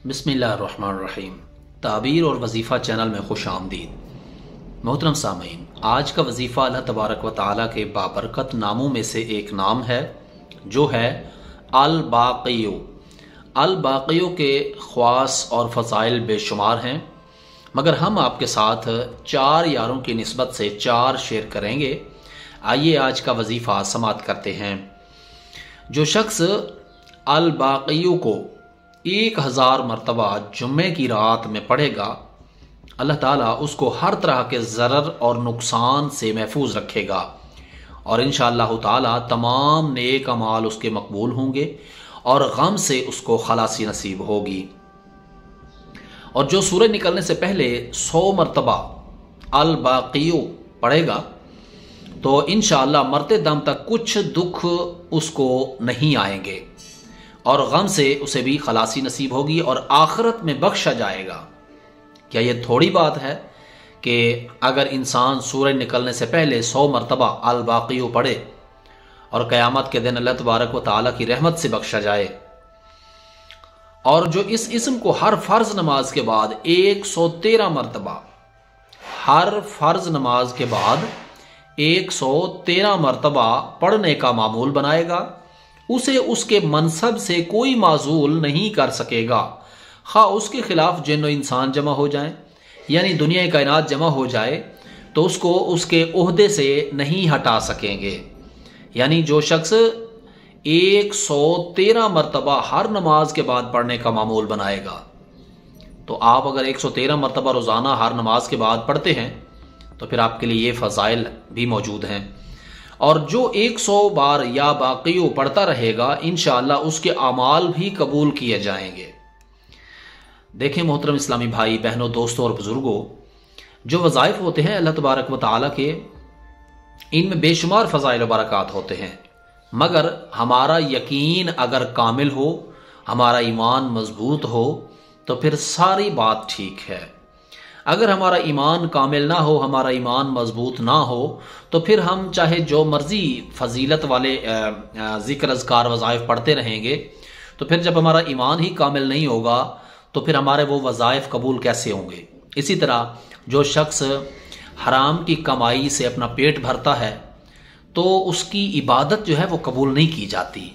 बिस्मिल्लाहिर्रहमानिर्रहीम। ताबीर और वजीफ़ा चैनल में खुश आमदीद। मोहतरम सामीन, आज का वजीफ़ा अल्लाह तबारक व तआला के बाबरकत नामों में से एक नाम है जो है अल बाक़ियो। अल बाक़ियो के ख़वास और फ़ज़ाइल बेशुमार हैं, मगर हम आपके साथ 4 यारों की निस्बत से 4 शेयर करेंगे। आइए आज का वजीफ़ा समाअत करते हैं। जो शख्स अल बाक़ियो को 1000 मरतबा जुम्मे की रात में पढ़ेगा, अल्लाह ताला उसको हर तरह के ज़रर और नुकसान से महफूज रखेगा और इंशाअल्लाह ताला तमाम नेक अमाल उसके मकबूल होंगे और गम से उसको खलासी नसीब होगी। और जो सूरज निकलने से पहले 100 मरतबा अल बाक़ियो पढ़ेगा तो इंशाअल्लाह मरते दम तक कुछ दुख उसको नहीं आएंगे और गम से उसे भी खलासी नसीब होगी और आखिरत में बख्शा जाएगा। क्या ये थोड़ी बात है कि अगर इंसान सूरज निकलने से पहले 100 मरतबा अल बाक़ियो पढ़े और क़यामत के दिन अल्लाह तबारक व तआला की रहमत से बख्शा जाए। और जो इस इस्म को हर फ़र्ज़ नमाज के बाद 113 मरतबा, हर फ़र्ज़ नमाज के बाद 113 मरतबा पढ़ने का मामूल बनाएगा, उसे उसके मनसब से कोई माजूल नहीं कर सकेगा। खा उसके खिलाफ जिन्न इंसान जमा हो जाए, यानी दुनिया कायनात जमा हो जाए, तो उसको उसके ओहदे से नहीं हटा सकेंगे। यानी जो शख्स 113 मरतबा हर नमाज के बाद पढ़ने का मामूल बनाएगा, तो आप अगर 113 मरतबा रोज़ाना हर नमाज के बाद पढ़ते हैं तो फिर आपके लिए ये फ़ज़ाइल भी मौजूद हैं। और जो 100 बार या बाक़ियो पढ़ता रहेगा, इंशाअल्लाह उसके अमाल भी कबूल किए जाएंगे। देखें मोहतरम इस्लामी भाई बहनों, दोस्तों और बुज़ुर्गों, जो वज़ाइफ होते हैं अल्लाह तबारक व तआला के, इनमें बेशुमार फ़ज़ाइल व बरक़ात होते हैं, मगर हमारा यकीन अगर कामिल हो, हमारा ईमान मजबूत हो, तो फिर सारी बात ठीक है। अगर हमारा ईमान कामिल ना हो, हमारा ईमान मजबूत ना हो, तो फिर हम चाहे जो मर्जी फजीलत वाले ज़िक्र अज़कार वज़ाइफ पढ़ते रहेंगे, तो फिर जब हमारा ईमान ही कामिल नहीं होगा तो फिर हमारे वो वज़ाइफ कबूल कैसे होंगे। इसी तरह जो शख्स हराम की कमाई से अपना पेट भरता है तो उसकी इबादत जो है वो कबूल नहीं की जाती।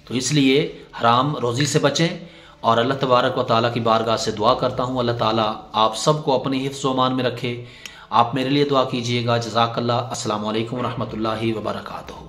तो इसलिए हराम रोज़ी से बचें और अल्लाह तबारक व तआला की बारगाह से दुआ करता हूँ, अल्लाह ताला आप सबको अपनी हिफ्ज़ व अमान में रखे। आप मेरे लिए दुआ कीजिएगा। जज़ाकल्लाह। अस्सलामु अलैकुम व रहमतुल्लाहि व बरकातुहू।